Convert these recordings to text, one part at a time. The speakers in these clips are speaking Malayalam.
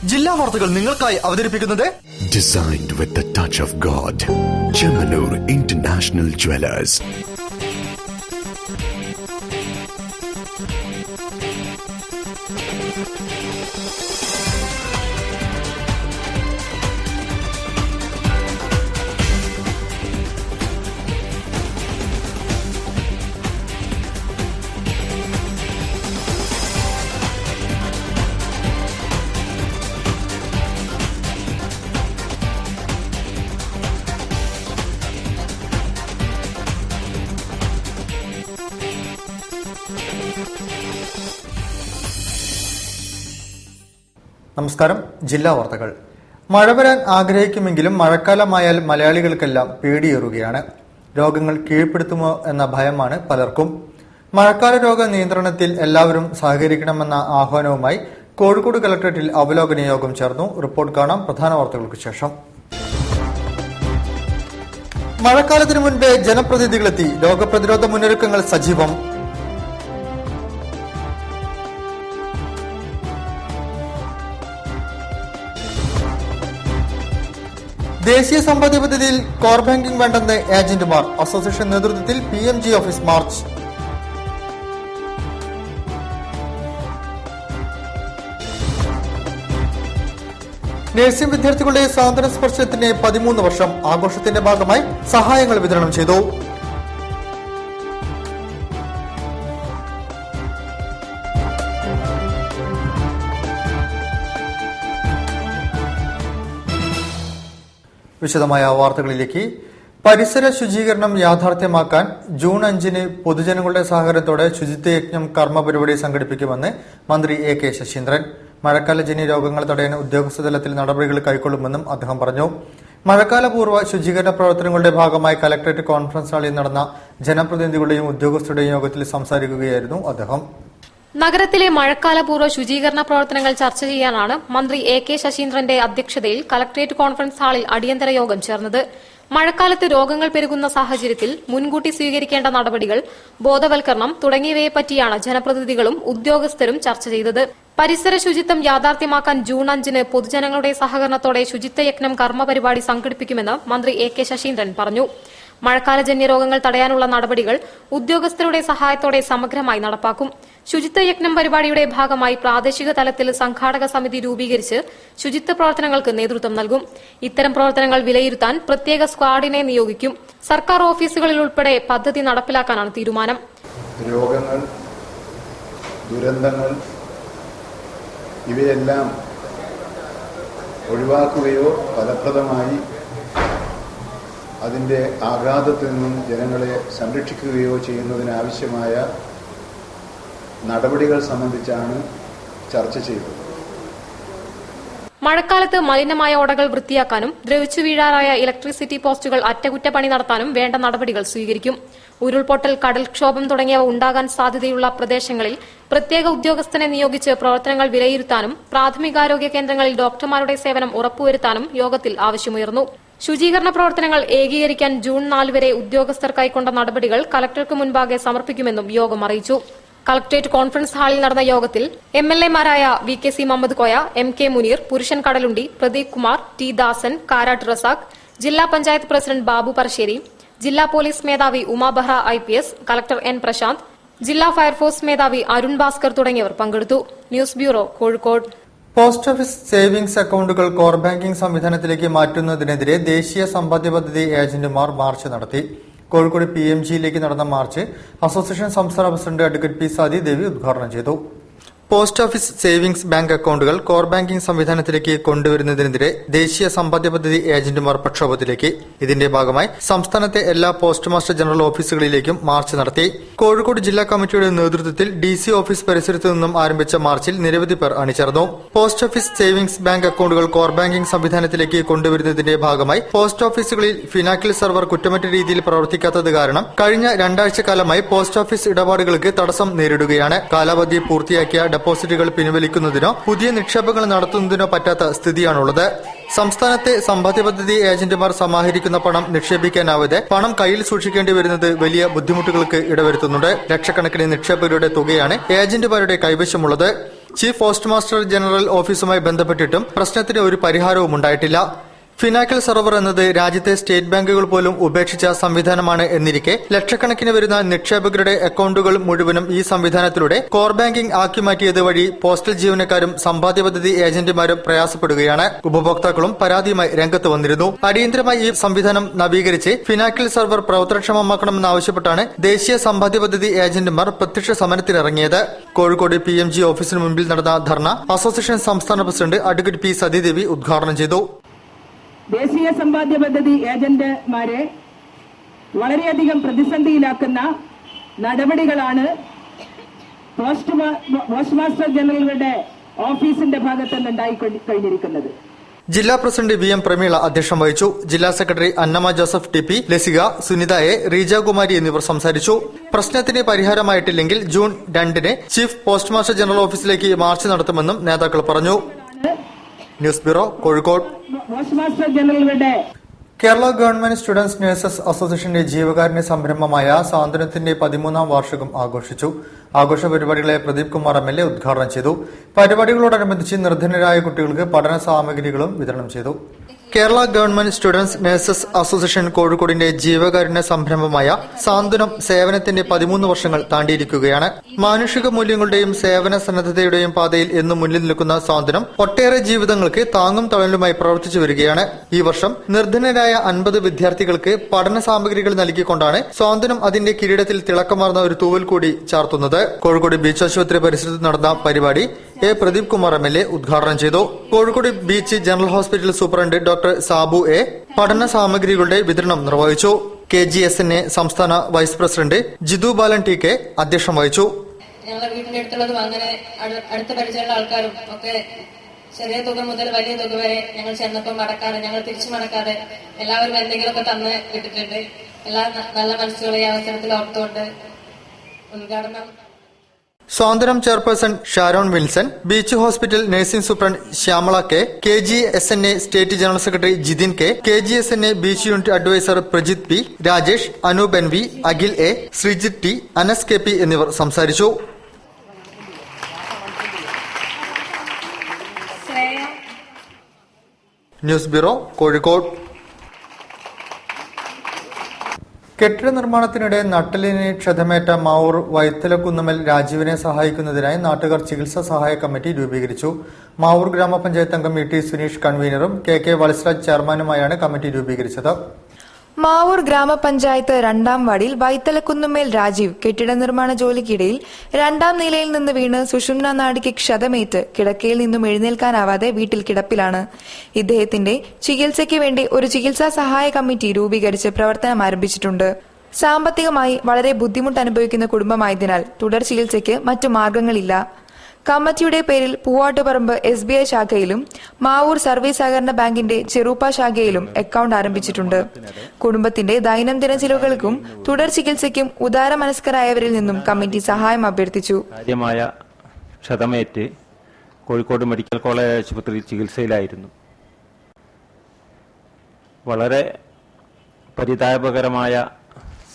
ജില്ലാ വാർത്തകൾ നിങ്ങൾക്കായി അവതരിപ്പിക്കുന്നത് Designed with the touch of God. Chemanur International Jewelers. നമസ്കാരം. ജില്ലാ വാർത്തകൾ. മഴ വരാൻ ആഗ്രഹിക്കുമെങ്കിലും മഴക്കാലമായാൽ മലയാളികൾക്കെല്ലാം പേടിയേറുകയാണ്. രോഗങ്ങൾ കീഴ്പ്പെടുത്തുമോ എന്ന ഭയമാണ് പലർക്കും. മഴക്കാല രോഗ നിയന്ത്രണത്തിൽ എല്ലാവരും സഹകരിക്കണമെന്ന ആഹ്വാനവുമായി കോഴിക്കോട് കലക്ടറേറ്റിൽ അവലോകന യോഗം ചേർന്നു. റിപ്പോർട്ട് കാണാം പ്രധാന വാർത്തകൾക്ക് ശേഷം. മഴക്കാലത്തിനു മുൻപേ ജനപ്രതിനിധികളെത്തി. രോഗപ്രതിരോധ മുന്നൊരുക്കങ്ങൾ സജീവം. ദേശീയ സമ്പദ്യ പദ്ധതിയിൽ കോർ ബാങ്കിംഗ് വേണ്ടെന്ന് ഏജന്റുമാർ. അസോസിയേഷൻ നേതൃത്വത്തിൽ PMG ഓഫീസ് മാർച്ച്. നഴ്സിംഗ് വിദ്യാർത്ഥികളുടെ സ്വാതന്ത്ര്യ സ്പർശനത്തിന് 13 വർഷം. ആഘോഷത്തിന്റെ ഭാഗമായി സഹായങ്ങൾ വിതരണം ചെയ്തു. വിശദമായ വാർത്തകളിലേക്ക്. പരിസര ശുചീകരണം യാഥാർത്ഥ്യമാക്കാൻ ജൂൺ 5-ന് പൊതുജനങ്ങളുടെ സഹകരണത്തോടെ ശുചിത്വയജ്ഞം കർമ്മപരിപാടി സംഘടിപ്പിക്കുമെന്ന് മന്ത്രി AK ശശീന്ദ്രൻ. മഴക്കാലജന്യ രോഗങ്ങൾ തടയാൻ ഉദ്യോഗസ്ഥതലത്തിൽ നടപടികൾ കൈക്കൊള്ളുമെന്നും അദ്ദേഹം പറഞ്ഞു. മഴക്കാലപൂർവ്വ ശുചീകരണ പ്രവർത്തനങ്ങളുടെ ഭാഗമായി കലക്ടറേറ്റ് കോൺഫറൻസ് ഹാളിൽ നടന്ന ജനപ്രതിനിധികളുടെയും ഉദ്യോഗസ്ഥരുടെയും യോഗത്തിൽ സംസാരിക്കുകയായിരുന്നു അദ്ദേഹം. നഗരത്തിലെ മഴക്കാലപൂർവ്വ ശുചീകരണ പ്രവർത്തനങ്ങൾ ചർച്ച ചെയ്യാനാണ് മന്ത്രി AK ശശീന്ദ്രന്റെ അധ്യക്ഷതയിൽ കലക്ടറേറ്റ് കോൺഫറൻസ് ഹാളിൽ അടിയന്തര യോഗം ചേർന്നത്. മഴക്കാലത്ത് രോഗങ്ങൾ പെരുകുന്ന സാഹചര്യത്തിൽ മുൻകൂട്ടി സ്വീകരിക്കേണ്ട നടപടികൾ, ബോധവൽക്കരണം തുടങ്ങിയവയെപ്പറ്റിയാണ് ജനപ്രതിനിധികളും ഉദ്യോഗസ്ഥരും ചർച്ച ചെയ്തത്. പരിസര ശുചിത്വം യാഥാർത്ഥ്യമാക്കാൻ ജൂൺ 5-ന് പൊതുജനങ്ങളുടെ സഹകരണത്തോടെ ശുചിത്വയജ്ഞം കർമ്മപരിപാടി സംഘടിപ്പിക്കുമെന്ന് മന്ത്രി AK ശശീന്ദ്രൻ പറഞ്ഞു. മഴക്കാലജന്യ രോഗങ്ങൾ തടയാനുള്ള നടപടികൾ ഉദ്യോഗസ്ഥരുടെ സഹായത്തോടെ സമഗ്രമായി നടപ്പാക്കും. ശുചിത്വയജ്ഞം പരിപാടിയുടെ ഭാഗമായി പ്രാദേശിക തലത്തിൽ സംഘാടക സമിതി രൂപീകരിച്ച് ശുചിത്വ പ്രവർത്തനങ്ങൾക്ക് നേതൃത്വം നൽകും. ഇത്തരം പ്രവർത്തനങ്ങൾ വിലയിരുത്താൻ പ്രത്യേക സ്ക്വാഡിനെ നിയോഗിക്കും. സർക്കാർ ഓഫീസുകളിൽ ഉൾപ്പെടെ പദ്ധതി നടപ്പിലാക്കാനാണ് തീരുമാനം. രോഗങ്ങൾ, ദുരന്തങ്ങൾ ഇവയെല്ലാം ഒഴിവാക്കുകയോ ഫലപ്രദമായി അതിൻ്റെ ആഘാതത്തിൽ നിന്നും ജനങ്ങളെ സംരക്ഷിക്കുകയോ ചെയ്യുന്നതിനാവശ്യമായ നടപടികൾ സംബന്ധിച്ചാണ് ചർച്ച ചെയ്തത്. മഴക്കാലത്ത് മലിനമായ ഓടകൾ വൃത്തിയാക്കാനും ദ്രവിച്ചു വീഴാറായ ഇലക്ട്രിസിറ്റി പോസ്റ്റുകൾ അറ്റകുറ്റപ്പണി നടത്താനും വേണ്ട നടപടികൾ സ്വീകരിക്കും. ഉരുൾപൊട്ടൽ, കടൽക്ഷോഭം തുടങ്ങിയവ ഉണ്ടാകാൻ സാധ്യതയുള്ള പ്രദേശങ്ങളിൽ പ്രത്യേക ഉദ്യോഗസ്ഥനെ നിയോഗിച്ച് പ്രവർത്തനങ്ങൾ വിലയിരുത്താനും പ്രാഥമികാരോഗ്യ കേന്ദ്രങ്ങളിൽ ഡോക്ടർമാരുടെ സേവനം ഉറപ്പുവരുത്താനും യോഗത്തിൽ ആവശ്യമുയർന്നു. ശുചീകരണ പ്രവർത്തനങ്ങൾ ഏകീകരിക്കാൻ ജൂൺ 4 വരെ ഉദ്യോഗസ്ഥർ കൈക്കൊണ്ട നടപടികൾ കലക്ടർക്ക് മുൻപാകെ സമർപ്പിക്കുമെന്നും യോഗം അറിയിച്ചു. കളക്ടറേറ്റ് കോൺഫറൻസ് ഹാളിൽ നടന്ന യോഗത്തിൽ MLA-മാരായ VKC മുഹമ്മദ് കോയ, MK മുനീർ, പുരുഷൻ കടലുണ്ടി, പ്രദീപ് കുമാർ, T ദാസൻ, കാരാട്ട് റസാഖ്, ജില്ലാ പഞ്ചായത്ത് പ്രസിഡന്റ് ബാബു പറശ്ശേരി, ജില്ലാ പോലീസ് മേധാവി Uma Behra IPS, collector N Prashanth, ജില്ലാ ഫയർഫോഴ്സ് മേധാവി അരുൺ ഭാസ്കർ തുടങ്ങിയവർ പങ്കെടുത്തു. News bureau, Kozhikode. Post office savings അക്കൌണ്ടുകൾ കോർ ബാങ്കിംഗ് സംവിധാനത്തിലേക്ക് മാറ്റുന്നതിനെതിരെ ദേശീയ സമ്പദ്യ പദ്ധതി ഏജന്റുമാർ മാർച്ച് നടത്തി. കോഴിക്കോട് PMG-യിലേക്ക് നടന്ന മാർച്ച് അസോസിയേഷൻ സംസ്ഥാന പ്രസിഡന്റ് അഡ്വക്കേറ്റ് P സാദി ദേവി ഉദ്ഘാടനം ചെയ്തു. പോസ്റ്റ് ഓഫീസ് സേവിംഗ്സ് ബാങ്ക് അക്കൌണ്ടുകൾ കോർ ബാങ്കിംഗ് സംവിധാനത്തിലേക്ക് കൊണ്ടുവരുന്നതിനെതിരെ ദേശീയ സമ്പദ്യ പദ്ധതി ഏജന്റുമാർ പ്രക്ഷോഭത്തിലേക്ക്. ഇതിന്റെ ഭാഗമായി സംസ്ഥാനത്തെ എല്ലാ പോസ്റ്റ് മാസ്റ്റർ ജനറൽ ഓഫീസുകളിലേക്കും മാർച്ച് നടത്തി. കോഴിക്കോട് ജില്ലാ കമ്മിറ്റിയുടെ നേതൃത്വത്തിൽ DC ഓഫീസ് പരിസരത്തു നിന്നും ആരംഭിച്ച മാർച്ചിൽ നിരവധി പേർ അണിചേർന്നു. പോസ്റ്റ് ഓഫീസ് സേവിംഗ്സ് ബാങ്ക് അക്കൌണ്ടുകൾ കോർ ബാങ്കിംഗ് സംവിധാനത്തിലേക്ക് കൊണ്ടുവരുന്നതിന്റെ ഭാഗമായി പോസ്റ്റ് ഓഫീസുകളിൽ ഫിനാക്കിൽ സെർവർ കുറ്റമറ്റ രീതിയിൽ പ്രവർത്തിക്കാത്തത് കാരണം കഴിഞ്ഞ 2 ആഴ്ചക്കാലമായി പോസ്റ്റ് ഓഫീസ് ഇടപാടുകൾക്ക് തടസ്സം നേരിടുകയാണ്. കാലാവധി പൂർത്തിയാക്കിയ ഡെപ്പോസിറ്റുകൾ പിൻവലിക്കുന്നതിനോ പുതിയ നിക്ഷേപങ്ങൾ നടത്തുന്നതിനോ പറ്റാത്ത സ്ഥിതിയാണുള്ളത്. സംസ്ഥാനത്തെ സമ്പദ്യ പദ്ധതി ഏജന്റുമാർ സമാഹരിക്കുന്ന പണം നിക്ഷേപിക്കാനാവാതെ പണം കയ്യിൽ സൂക്ഷിക്കേണ്ടി വരുന്നത് വലിയ ബുദ്ധിമുട്ടുകൾക്ക് ഇടവരുത്തുന്നുണ്ട്. ലക്ഷക്കണക്കിന് നിക്ഷേപകരുടെ തുകയാണ് ഏജന്റുമാരുടെ കൈവശമുള്ളത്. ചീഫ് പോസ്റ്റ് മാസ്റ്റർ ജനറൽ ഓഫീസുമായി ബന്ധപ്പെട്ടിട്ടും പ്രശ്നത്തിന് ഒരു പരിഹാരവും ഉണ്ടായിട്ടില്ല. ഫിനാക്കൽ സെർവർ എന്നത് രാജ്യത്തെ സ്റ്റേറ്റ് ബാങ്കുകൾ പോലും ഉപേക്ഷിച്ച സംവിധാനമാണ് എന്നിരിക്കെ ലക്ഷക്കണക്കിന് വരുന്ന നിക്ഷേപകരുടെ അക്കൌണ്ടുകൾ മുഴുവനും ഈ സംവിധാനത്തിലൂടെ കോർ ബാങ്കിംഗ് ആക്കി മാറ്റിയത് വഴി പോസ്റ്റൽ ജീവനക്കാരും സമ്പാദ്യ പദ്ധതി ഏജന്റുമാരും പ്രയാസപ്പെടുകയാണ്. ഉപഭോക്താക്കളും പരാതിയുമായി രംഗത്ത് വന്നിരുന്നു. അടിയന്തരമായി ഈ സംവിധാനം നവീകരിച്ച് ഫിനാക്കൽ സെർവർ പ്രവർത്തനക്ഷമമാക്കണമെന്നാവശ്യപ്പെട്ടാണ് ദേശീയ സമ്പാദ്യ പദ്ധതി ഏജന്റുമാർ പ്രത്യക്ഷ സമരത്തിനിറങ്ങിയത്. കോഴിക്കോട് PMG ഓഫീസിന് മുൻപിൽ നടന്ന ധർണ അസോസിയേഷൻ സംസ്ഥാന പ്രസിഡന്റ് അഡ്വക്കേറ്റ് P. സതീദേവി ഉദ്ഘാടനം ചെയ്തു. ദേശീയ സമ്പാദ്യ പദ്ധതി ഏജന്റുമാരെ വളരെയധികം പ്രതിസന്ധിയിലാക്കുന്ന നടപടികളാണ് പോസ്റ്റ് മാസ്റ്റർ ജനറലുടെ ഓഫീസിന്റെ ഭാഗത്ത് നിന്നുണ്ടായി കഴിഞ്ഞിരിക്കുന്നത്. ജില്ലാ പ്രസിഡന്റ് VM പ്രമീള അധ്യക്ഷം വഹിച്ചു. ജില്ലാ secretary Annamma Joseph TP, Lasika, Sunitha A, Reejakumari എന്നിവർ സംസാരിച്ചു. പ്രശ്നത്തിന് പരിഹാരമായിട്ടില്ലെങ്കിൽ ജൂൺ 2-ന് ചീഫ് പോസ്റ്റ് മാസ്റ്റർ ജനറൽ ഓഫീസിലേക്ക് മാർച്ച് നടത്തുമെന്നും നേതാക്കൾ പറഞ്ഞു. News bureau, Kozhikode. Kerala government students nurses അസോസിയേഷന്റെ ജീവകാരുണ്യ സംരംഭമായ സാന്ത്വനത്തിന്റെ 13ാം വാർഷികം ആഘോഷിച്ചു. ആഘോഷ പരിപാടികളെ പ്രദീപ് കുമാർ MLA ഉദ്ഘാടനം ചെയ്തു. പരിപാടികളോടനുബന്ധിച്ച് നിർധനരായ കുട്ടികൾക്ക് പഠന സാമഗ്രികളും വിതരണം ചെയ്തു. Kerala government students nurses association കോഴിക്കോടിന്റെ ജീവകാരുണ്യ സംരംഭമായ സാന്ത്വനം സേവനത്തിന്റെ 13 വർഷങ്ങൾ താണ്ടിയിരിക്കുകയാണ്. മാനുഷിക മൂല്യങ്ങളുടെയും സേവന സന്നദ്ധതയുടെയും പാതയിൽ എന്നും മുന്നിൽ നിൽക്കുന്ന സാന്ത്വനം ഒട്ടേറെ ജീവിതങ്ങൾക്ക് താങ്ങും തണലുമായി പ്രവർത്തിച്ചു വരികയാണ്. ഈ വർഷം നിർധനരായ 50 വിദ്യാർത്ഥികൾക്ക് പഠന സാമഗ്രികൾ നൽകിക്കൊണ്ടാണ് സാന്ത്വനം അതിന്റെ കിരീടത്തിൽ തിളക്കമാർന്ന ഒരു തൂവൽ കൂടി ചാർത്തുന്നത്. കോഴിക്കോട് ബീച്ച് ആശുപത്രി പരിസരത്ത് നടന്ന പരിപാടി പ്രദീപ് കുമാർ MLA ഉദ്ഘാടനം ചെയ്തു. Kozhikode beach general hospital superintendent doctor Sabu A പഠന സാമഗ്രികളുടെ വിതരണം നിർവഹിച്ചു. KGSNA സംസ്ഥാന വൈസ് പ്രസിഡന്റ് ജിതു ബാലൻ TK അധ്യക്ഷം വഹിച്ചു. ഞങ്ങളുടെ വീടിന്റെ അടുത്തുള്ളതും അങ്ങനെ അടുത്ത പരിചയമുള്ള ആൾക്കാരും ഒക്കെ ചെറിയ തുക മുതൽ വലിയ തുക വരെ ഞങ്ങൾ ചെന്നപ്പോൾ മടക്കാതെ, ഞങ്ങൾ തിരിച്ചു മടക്കാതെ എല്ലാവരും എന്തെങ്കിലുമൊക്കെ തന്ന് വിട്ടിട്ടുണ്ട്. എല്ലാ നല്ല മനസ്സുകളെ ഈ അവസരത്തിൽ ഓർത്തുകൊണ്ട് ഉദ്ഘാടനം സ്വാതന്ത്ര്യം chairperson Sharon Wilson, beach hospital nursing superintendent Shyamala K, KGSNA state general secretary Jithin K, KGSNA beach unit adviser Prajith P, Rajesh, Anoop NV, Akhil A, Sreejith T, Anas KP എന്നിവർ സംസാരിച്ചു. News bureau, Kozhikode. കെട്ടിട നിർമ്മാണത്തിനിടെ നട്ടലിന് ക്ഷതമേറ്റ മാവൂർ വൈത്തലക്കുന്നമൽ രാജീവിനെ സഹായിക്കുന്നതിനായി നാട്ടുകാർ ചികിത്സാ സഹായ കമ്മിറ്റി രൂപീകരിച്ചു. മാവൂർ ഗ്രാമപഞ്ചായത്ത് അംഗം ET സുനീഷ് കൺവീനറും KK വത്സരാജ് ചെയർമാനുമായാണ് കമ്മിറ്റി രൂപീകരിച്ചത്. മാവൂർ ഗ്രാമപഞ്ചായത്ത് 2ാം വാർഡിൽ വൈത്തലക്കുന്നമേൽ രാജീവ് കെട്ടിട നിർമ്മാണ ജോലിക്കിടയിൽ 2ാം നിലയിൽ നിന്ന് വീണ് സുഷുമ്ന നാഡിക്ക് ക്ഷതമേറ്റ് കിടക്കയിൽ നിന്നും എഴുന്നേൽക്കാനാവാതെ വീട്ടിൽ കിടപ്പിലാണ്. ഇദ്ദേഹത്തിന്റെ ചികിത്സയ്ക്ക് വേണ്ടി ഒരു ചികിത്സാ സഹായ കമ്മിറ്റി രൂപീകരിച്ച് പ്രവർത്തനം ആരംഭിച്ചിട്ടുണ്ട്. സാമ്പത്തികമായി വളരെ ബുദ്ധിമുട്ട് അനുഭവിക്കുന്ന കുടുംബമായതിനാൽ തുടർ ചികിത്സയ്ക്ക് മറ്റു മാർഗങ്ങളില്ല. കമ്മിറ്റിയുടെ പേരിൽ പൂവാട്ടുപറമ്പ് SBI ശാഖയിലും മാവൂർ സർവീസ് സഹകരണ ബാങ്കിന്റെ ചെറുപ്പ ശാഖയിലും അക്കൌണ്ട് ആരംഭിച്ചിട്ടുണ്ട്. കുടുംബത്തിന്റെ ദൈനംദിന ചിലവുകൾക്കും തുടർ ചികിത്സയ്ക്കും ഉദാരമനസ്കരായവരിൽ നിന്നും കമ്മിറ്റി സഹായം അഭ്യർത്ഥിച്ചു. കാര്യമായ ക്ഷതമേറ്റ് കോഴിക്കോട് മെഡിക്കൽ കോളേജ് ആശുപത്രിയിൽ ചികിത്സയിലായിരുന്നു. വളരെ പരിതാപകരമായ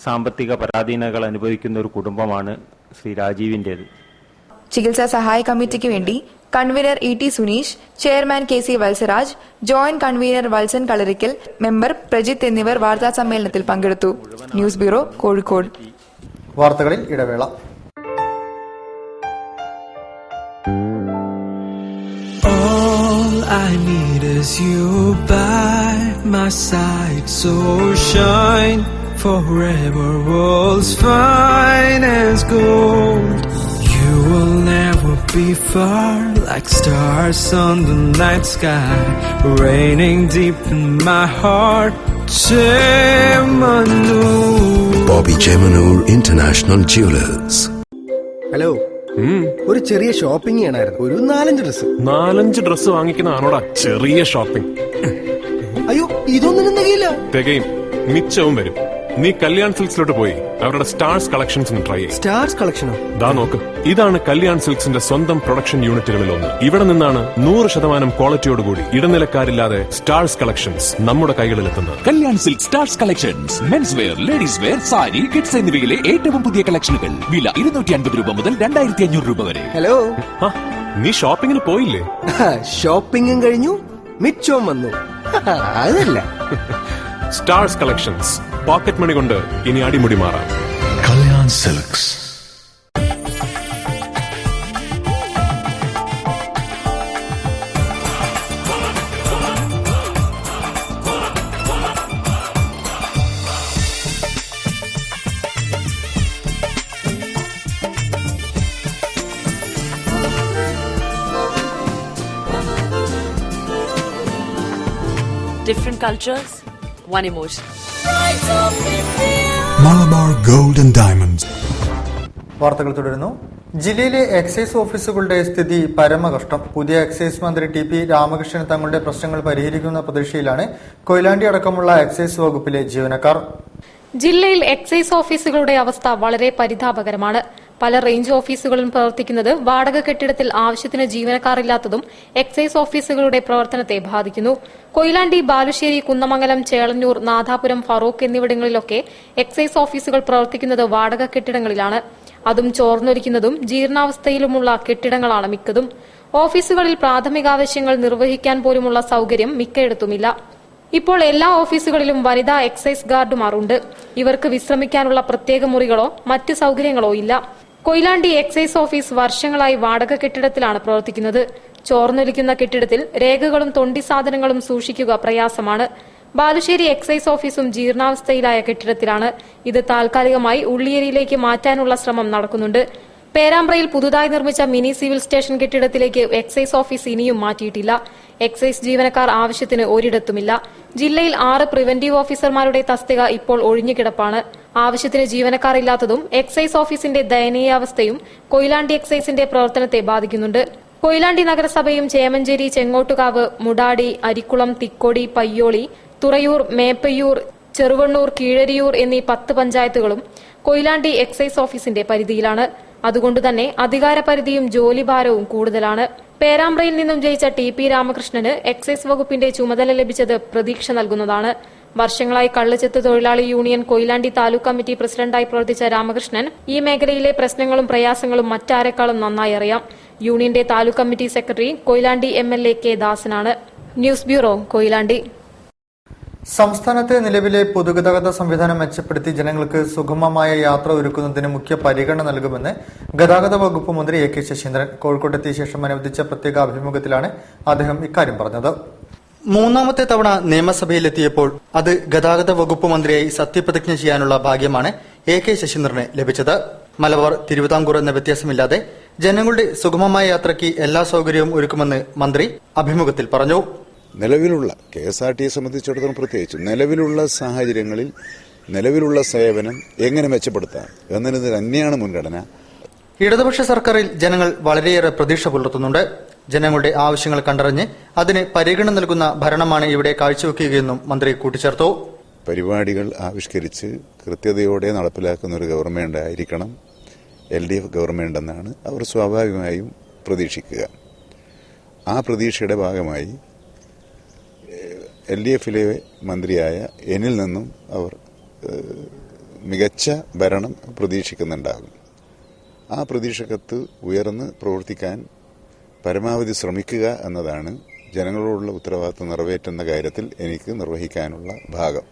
സാമ്പത്തിക പരാധീനതകൾ അനുഭവിക്കുന്ന ഒരു കുടുംബമാണ് ശ്രീ രാജീവിന്റേത്. ചികിത്സാ സഹായ കമ്മിറ്റിക്ക് വേണ്ടി convener ET Suneesh, chairman KC Valsaraj, joint convener Valsan Kalarikkal, member Prajith എന്നിവർ വാർത്താ സമ്മേളനത്തിൽ പങ്കെടുത്തു. News bureau, Kozhikode. വാർത്തകളിൽ ഇടവേള. All I need is you by my side, so shine forever, world's fine as gold. You will never be far, like stars on the night sky, raining deep in my heart. Chemanur. Bobby Chemanur International Jewelers. Hello, ഒരു ചെറിയ ഷോപ്പിംഗ് ചെയ്യണമായിരുന്നു. ഒരു 4-5 ഡ്രസ് വാങ്ങിക്കുന്നതാണോടാ ചെറിയ ഷോപ്പിംഗ്? അയ്യോ, ഇതൊന്നും തികയില്ല. തികയും, മിച്ചവും വരും. നീ കല്യാൺ സിൽക്സിലോട്ട് പോയി അവരുടെ സ്റ്റാർസ് കളക്ഷൻസ് ഒന്ന് ട്രൈ ചെയ്യും. സ്റ്റാർസ് കളക്ഷനോ? ദാ നോക്ക്, ഇതാണ് കല്യാൺ സിൽക്സിന്റെ സ്വന്തം പ്രൊഡക്ഷൻ യൂണിറ്റുകളിൽ ഒന്ന്. ഇവിടെ നിന്നാണ് 100% ക്വാളിറ്റിയോടുകൂടി ഇടനിലക്കാരില്ലാതെ സ്റ്റാർസ് കളക്ഷൻസ് നമ്മുടെ കൈകളിലെത്തുന്നത്. Kalyan silk stars collections men's wear, ladies wear, sari, kids എന്നിവയിലെ ഏറ്റവും പുതിയ കളക്ഷനുകൾ. വില 250 രൂപ മുതൽ 2500 രൂപ വരെ. ഹലോ, നീ ഷോപ്പിങ്ങിന് പോയില്ലേ? ഷോപ്പിംഗും കഴിഞ്ഞു, മിച്ചവും വന്നു. അതല്ല സ്റ്റാർസ് കളക്ഷൻസ്, പോക്കറ്റ് മണി കൊണ്ട് ഇനി അടിമുടി മാറാം. Kalyan Silks. Different cultures, one emotion. Malabar Gold and Diamonds. വാർത്തകൾ തുടരുന്നു. ജില്ലയിലെ എക്സൈസ് ഓഫീസുകളുടെ സ്ഥിതി പരമകഷ്ടം. പുതിയ എക്സൈസ് മന്ത്രി ടി.പി. രാമകൃഷ്ണൻ തങ്ങളുടെ പ്രശ്നങ്ങൾ പരിഹരിക്കുന്ന പ്രതീക്ഷയിലാണ് കൊയിലാണ്ടി അടക്കമുള്ള എക്സൈസ് വകുപ്പിലെ ജീവനക്കാർ. ജില്ലയിൽ എക്സൈസ് ഓഫീസുകളുടെ അവസ്ഥ വളരെ പരിതാപകരമാണ്. പല റേഞ്ച് ഓഫീസുകളും പ്രവർത്തിക്കുന്നത് വാടക കെട്ടിടത്തിൽ ആവശ്യത്തിന് ജീവനക്കാരില്ലാത്തതും എക്സൈസ് ഓഫീസുകളുടെ പ്രവർത്തനത്തെ ബാധിക്കുന്നു. കൊയിലാണ്ടി, ബാലുശ്ശേരി, കുന്നമംഗലം, ചേളന്നൂർ, നാഥാപുരം, ഫറൂഖ് എന്നിവിടങ്ങളിലൊക്കെ എക്സൈസ് ഓഫീസുകൾ പ്രവർത്തിക്കുന്നത് വാടക കെട്ടിടങ്ങളിലാണ്. അതും ചോർന്നൊലിക്കുന്നതും ജീർണാവസ്ഥയിലുമുള്ള കെട്ടിടങ്ങളാണ് മിക്കതും. ഓഫീസുകളിൽ പ്രാഥമികാവശ്യങ്ങൾ നിർവഹിക്കാൻ പോലുമുള്ള സൌകര്യം മിക്കയിടത്തുമില്ല. ഇപ്പോൾ എല്ലാ ഓഫീസുകളിലും വനിതാ എക്സൈസ് ഗാർഡുമാരുണ്ട്. ഇവർക്ക് വിശ്രമിക്കാനുള്ള പ്രത്യേക മുറികളോ മറ്റ് സൌകര്യങ്ങളോ ഇല്ല. കൊയിലാണ്ടി എക്സൈസ് ഓഫീസ് വർഷങ്ങളായി വാടക കെട്ടിടത്തിലാണ് പ്രവർത്തിക്കുന്നത്. ചോർന്നൊലിക്കുന്ന കെട്ടിടത്തിൽ രേഖകളും തൊണ്ടി സാധനങ്ങളും സൂക്ഷിക്കുക പ്രയാസമാണ്. ബാലുശ്ശേരി എക്സൈസ് ഓഫീസും ജീർണാവസ്ഥയിലായ കെട്ടിടത്തിലാണ്. ഇത് താൽക്കാലികമായി ഉള്ളിയേരിയിലേക്ക് മാറ്റാനുള്ള ശ്രമം നടക്കുന്നുണ്ട്. പേരാമ്പ്രയിൽ പുതുതായി നിർമ്മിച്ച മിനി സിവിൽ സ്റ്റേഷൻ കെട്ടിടത്തിലേക്ക് എക്സൈസ് ഓഫീസ് ഇനിയും മാറ്റിയിട്ടില്ല. എക്സൈസ് ജീവനക്കാർ ആവശ്യത്തിന് ഒരിടത്തുമില്ല. ജില്ലയിൽ 6 പ്രിവന്റീവ് ഓഫീസർമാരുടെ തസ്തിക ഇപ്പോൾ ഒഴിഞ്ഞുകിടപ്പാണ്. ആവശ്യത്തിന് ജീവനക്കാർ ഇല്ലാത്തതും എക്സൈസ് ഓഫീസിന്റെ ദയനീയാവസ്ഥയും കൊയിലാണ്ടി എക്സൈസിന്റെ പ്രവർത്തനത്തെ ബാധിക്കുന്നുണ്ട്. കൊയിലാണ്ടി നഗരസഭയും ചേമഞ്ചേരി, ചെങ്ങോട്ടുകാവ്, മുടാടി, അരിക്കുളം, തിക്കോടി, പയ്യോളി, തുറയൂർ, മേപ്പയ്യൂർ, ചെറുവണ്ണൂർ, കീഴരിയൂർ എന്നീ 10 പഞ്ചായത്തുകളും കൊയിലാണ്ടി എക്സൈസ് ഓഫീസിന്റെ പരിധിയിലാണ്. അതുകൊണ്ടുതന്നെ അധികാരപരിധിയും ജോലിഭാരവും കൂടുതലാണ്. പേരാമ്പ്രയിൽ നിന്നും ജയിച്ച ടി.പി. രാമകൃഷ്ണന് എക്സൈസ് വകുപ്പിന്റെ ചുമതല ലഭിച്ചത് പ്രതീക്ഷ നൽകുന്നതാണ്. വർഷങ്ങളായി കള്ളുചെത്ത് തൊഴിലാളി യൂണിയൻ കൊയിലാണ്ടി താലൂക്ക് കമ്മിറ്റി പ്രസിഡന്റായി പ്രവർത്തിച്ച രാമകൃഷ്ണൻ ഈ മേഖലയിലെ പ്രശ്നങ്ങളും പ്രയാസങ്ങളും മറ്റാരെക്കാളും നന്നായി അറിയാം. യൂണിയന്റെ taluk committee secretary Koyilandy MLA. K. ദാസനാണ്. News bureau, Koyilandy. സംസ്ഥാനത്തെ നിലവിലെ പൊതുഗതാഗത സംവിധാനം മെച്ചപ്പെടുത്തി ജനങ്ങൾക്ക് സുഗമമായ യാത്ര ഒരുക്കുന്നതിന് മുഖ്യ പരിഗണന നൽകുമെന്ന് ഗതാഗത വകുപ്പ് മന്ത്രി എ.കെ. ശശീന്ദ്രൻ കോഴിക്കോട്ടെത്തിയ ശേഷം അനുവദിച്ച പ്രത്യേക അഭിമുഖത്തിലാണ് അദ്ദേഹം ഇക്കാര്യം പറഞ്ഞത്. 3ാമത്തെ തവണ നിയമസഭയിലെത്തിയപ്പോൾ അത് ഗതാഗത വകുപ്പ് മന്ത്രിയായി സത്യപ്രതിജ്ഞ ചെയ്യാനുള്ള ഭാഗ്യമാണ് എ.കെ. ശശീന്ദ്രന് ലഭിച്ചത്. മലബാർ, തിരുവിതാംകൂർ എന്ന വ്യത്യാസമില്ലാതെ ജനങ്ങളുടെ സുഗമമായ യാത്രയ്ക്ക് എല്ലാ സൌകര്യവും ഒരുക്കുമെന്ന് മന്ത്രി അഭിമുഖത്തിൽ പറഞ്ഞു. നിലവിലുള്ള KSRTയെ സംബന്ധിച്ചിടത്തോളം പ്രത്യേകിച്ച് നിലവിലുള്ള സാഹചര്യങ്ങളിൽ നിലവിലുള്ള സേവനം എങ്ങനെ മെച്ചപ്പെടുത്താം എന്നതിന് തന്നെയാണ് മുൻഗണന. ഇടതുപക്ഷ സർക്കാരിൽ ജനങ്ങൾ വളരെയേറെ പ്രതീക്ഷ പുലർത്തുന്നുണ്ട്. ജനങ്ങളുടെ ആവശ്യങ്ങൾ കണ്ടറിഞ്ഞ് അതിന് പരിഗണന നൽകുന്ന ഭരണമാണ് ഇവിടെ കാഴ്ചവെക്കുകയെന്നും മന്ത്രി കൂട്ടിച്ചേർത്തു. പരിപാടികൾ ആവിഷ്കരിച്ച് കൃത്യതയോടെ നടപ്പിലാക്കുന്ന ഒരു ഗവൺമെന്റ് ആയിരിക്കണം LDF ഗവൺമെന്റ് എന്നാണ് അവർ സ്വാഭാവികമായും പ്രതീക്ഷിക്കുക. ആ പ്രതീക്ഷയുടെ ഭാഗമായി LDFിലെ മന്ത്രിയായ എന്നിൽ നിന്നും അവർ മികച്ച ഭരണം പ്രതീക്ഷിക്കുന്നുണ്ടാകും. ആ പ്രതീക്ഷക്കത്ത് ഉയർന്ന് പ്രവർത്തിക്കാൻ പരമാവധി ശ്രമിക്കുക എന്നതാണ് ജനങ്ങളോടുള്ള ഉത്തരവാദിത്വം നിറവേറ്റുന്ന കാര്യത്തിൽ എനിക്ക് നിർവഹിക്കാനുള്ള ഭാഗം.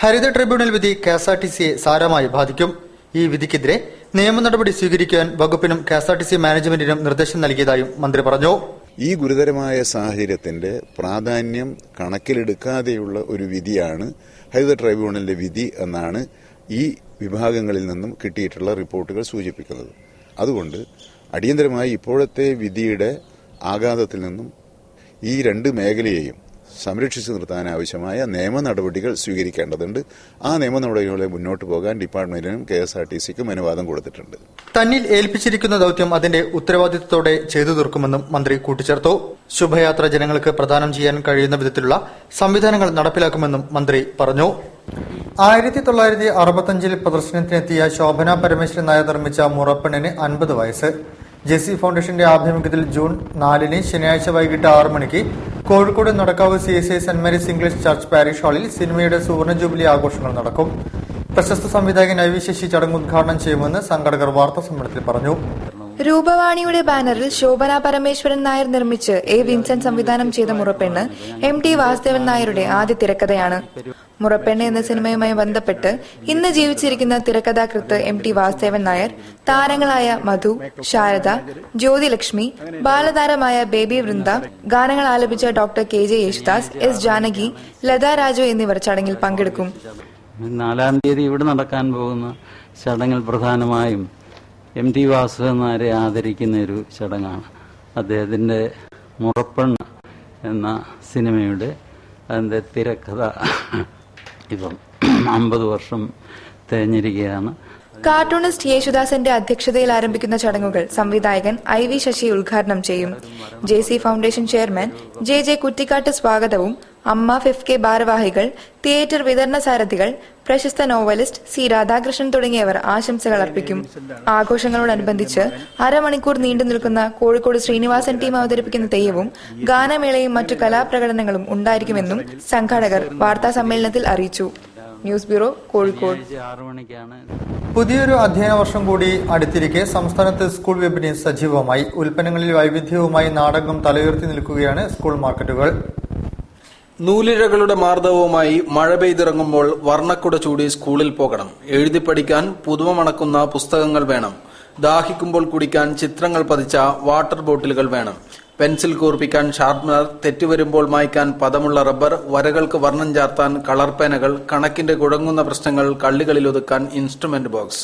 ഹരിത ട്രിബ്യൂണൽ വിധി KSRTCയെ സാരമായി ബാധിക്കും. ഈ വിധിക്കെതിരെ നിയമ നടപടി സ്വീകരിക്കാൻ വകുപ്പിനും KSRTC മാനേജ്മെന്റിനും നിർദ്ദേശം നൽകിയതായും മന്ത്രി പറഞ്ഞു. ഈ ഗുരുതരമായ സാഹചര്യത്തിന്റെ പ്രാധാന്യം കണക്കിലെടുക്കാതെയുള്ള ഒരു വിധിയാണ് ഹരിത ട്രൈബ്യൂണലിന്റെ വിധി എന്നാണ് ഈ വിഭാഗങ്ങളിൽ നിന്നും കിട്ടിയിട്ടുള്ള റിപ്പോർട്ടുകൾ സൂചിപ്പിക്കുന്നത്. അതുകൊണ്ട് അടിയന്തരമായി ഇപ്പോഴത്തെ വിധിയുടെ ആഘാതത്തിൽ നിന്നും ഈ 2 മേഖലയെയും സംരക്ഷിച്ചു നിർത്താൻ ആവശ്യമായ നിയമ നടപടികൾ സ്വീകരിക്കേണ്ടതുണ്ട്. ആ നിയമ നടപടികളെ മുന്നോട്ട് പോകാൻ ഡിപ്പാർട്ട്മെന്റിനും KSRTCക്കും അനുവാദം കൊടുത്തിട്ടുണ്ട്. തന്നിൽ ഏൽപ്പിച്ചിരിക്കുന്ന ദൌത്യം അതിന്റെ ഉത്തരവാദിത്വത്തോടെ ചെയ്തു തീർക്കുമെന്നും മന്ത്രി കൂട്ടിച്ചേർത്തു. ശുഭയാത്ര ജനങ്ങൾക്ക് പ്രദാനം ചെയ്യാൻ കഴിയുന്ന വിധത്തിലുള്ള സംവിധാനങ്ങൾ നടപ്പിലാക്കുമെന്നും മന്ത്രി പറഞ്ഞു. 1965 പ്രദർശനത്തിനെത്തിയ ശോഭന പരമേശ്വരൻ നായർ നിർമ്മിച്ച മുറപ്പെണ്ണിന് 50 വയസ്സ്. ജെസി ഫൗണ്ടേഷന്റെ ആഭിമുഖ്യത്തിൽ ജൂൺ 4 ശനിയാഴ്ച വൈകിട്ട് 6 മണിക്ക് Kozhikode Nadakkavu CSI saint Mary's English church parish ഹാളിൽ സിനിമയുടെ സുവർണ ജൂബിലി ആഘോഷങ്ങൾ നടക്കും. പ്രശസ്ത സംവിധായകൻ IV ശശി ചടങ്ങ് ഉദ്ഘാടനം ചെയ്യുമെന്ന് സംഘാടകർ വാർത്താസമ്മേളനത്തിൽ പറഞ്ഞു. രൂപവാണിയുടെ ബാനറിൽ ശോഭന പരമേശ്വരൻ നായർ നിർമ്മിച്ച് A. വിൻസെന്റ് സംവിധാനം ചെയ്ത മുറപ്പെണ്ണ് MT വാസുദേവൻ നായരുടെ ആദ്യ തിരക്കഥയാണ്. മുറപ്പെണ്ണ് എന്ന സിനിമയുമായി ബന്ധപ്പെട്ട് ഇന്ന് ജീവിച്ചിരിക്കുന്ന തിരക്കഥാകൃത്ത് MT വാസുദേവൻ നായർ, താരങ്ങളായ മധു, ശാരദ, ജ്യോതിലക്ഷ്മി, ബാലതാരമായ ബേബി വൃന്ദ, ഗാനങ്ങൾ ആലപിച്ച doctor KJ Yesudas, S. Janaki, Latha Raju എന്നിവർ ചടങ്ങിൽ പങ്കെടുക്കും. 4 തീയതി ഇവിടെ നടക്കാൻ പോകുന്ന ചടങ്ങിൽ പ്രധാനമായും MT വാസുദേവൻ നായരെ ആദരിക്കുന്ന ഒരു ചടങ്ങാണ്. അദ്ദേഹത്തിൻ്റെ മുറപ്പെണ്ണ് എന്ന സിനിമയുടെ അതിൻ്റെ തിരക്കഥ ഇപ്പം 50 വർഷം തികഞ്ഞിരിക്കുകയാണ്. കാർട്ടൂണിസ്റ്റ് യേശുദാസിന്റെ അധ്യക്ഷതയിൽ ആരംഭിക്കുന്ന ചടങ്ങുകൾ സംവിധായകൻ IV ശശി ഉദ്ഘാടനം ചെയ്യും. JC ഫൗണ്ടേഷൻ ചെയർമാൻ JJ കുറ്റിക്കാട്ട് സ്വാഗതവും അമ്മ FK ഭാരവാഹികൾ, തിയേറ്റർ വിതരണ സാരഥികൾ, പ്രശസ്ത നോവലിസ്റ്റ് C. രാധാകൃഷ്ണൻ തുടങ്ങിയവർ ആശംസകൾ അർപ്പിക്കും. ആഘോഷങ്ങളോടനുബന്ധിച്ച് അരമണിക്കൂർ നീണ്ടു നിൽക്കുന്ന കോഴിക്കോട് ശ്രീനിവാസൻ ടീം അവതരിപ്പിക്കുന്ന തെയ്യവും ഗാനമേളയും മറ്റു കലാപ്രകടനങ്ങളും ഉണ്ടായിരിക്കുമെന്നും സംഘാടകർ വാർത്താസമ്മേളനത്തിൽ അറിയിച്ചു. News bureau, Kozhikode. പുതിയൊരു അധ്യയന വർഷം കൂടി അടുത്തിരിക്കെ സംസ്ഥാനത്ത് സ്കൂൾ വിപണി സജീവമായി. ഉൽപ്പന്നങ്ങളിൽ വൈവിധ്യവുമായി നാടകം തലയുയർത്തി നിൽക്കുകയാണ് സ്കൂൾ മാർക്കറ്റുകൾ. നൂലിഴകളുടെ മാർദ്ദവവുമായി മഴ പെയ്തിറങ്ങുമ്പോൾ വർണ്ണക്കുട ചൂടി സ്കൂളിൽ പോകണം. എഴുതി പഠിക്കാൻ പുതുമ മണക്കുന്ന പുസ്തകങ്ങൾ വേണം. ദാഹിക്കുമ്പോൾ കുടിക്കാൻ ചിത്രങ്ങൾ പതിച്ച വാട്ടർ ബോട്ടിലുകൾ വേണം. പെൻസിൽ കൂർപ്പിക്കാൻ ഷാർപ്നർ, തെറ്റുവരുമ്പോൾ മായ്ക്കാൻ പദമുള്ള റബ്ബർ, വരകൾക്ക് വർണ്ണം ചാർത്താൻ കളർ പേനകൾ, കണക്കിന്റെ കുഴങ്ങുന്ന പ്രശ്നങ്ങൾ കള്ളികളിൽ ഒതുക്കാൻ ഇൻസ്ട്രുമെന്റ് ബോക്സ്,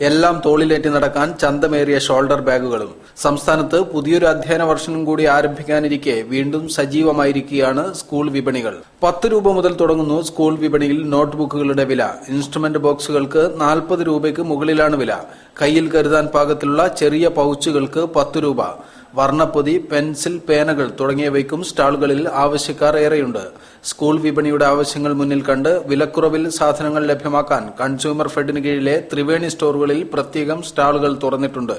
എല്ലാം തോളിലേറ്റി നടക്കാൻ ചന്തമേറിയ ഷോൾഡർ ബാഗുകളും. സംസ്ഥാനത്ത് പുതിയൊരു അധ്യയന വർഷം കൂടി ആരംഭിക്കാനിരിക്കെ വീണ്ടും സജീവമായിരിക്കുകയാണ് സ്കൂൾ വിപണികൾ. 10 രൂപ മുതൽ തുടങ്ങുന്നു സ്കൂൾ വിപണിയിൽ നോട്ട്ബുക്കുകളുടെ വില. ഇൻസ്ട്രുമെന്റ് ബോക്സുകൾക്ക് 40 രൂപയ്ക്ക് മുകളിലാണ് വില. കയ്യിൽ കരുതാൻ പാകത്തിലുള്ള ചെറിയ പൗച്ചുകൾക്ക് 10 രൂപ. വർണ്ണപ്പൊതി, പെൻസിൽ, പേനകൾ തുടങ്ങിയവയ്ക്കും സ്റ്റാളുകളിൽ ആവശ്യക്കാർ ഏറെയുണ്ട്. സ്കൂൾ വിപണിയുടെ ആവശ്യങ്ങൾ മുന്നിൽ കണ്ട് വിലക്കുറവിൽ സാധനങ്ങൾ ലഭ്യമാക്കാൻ കൺസ്യൂമർ ഫെഡിന് കീഴിലെ ത്രിവേണി സ്റ്റോറുകളിൽ പ്രത്യേകം സ്റ്റാളുകൾ തുറന്നിട്ടുണ്ട്.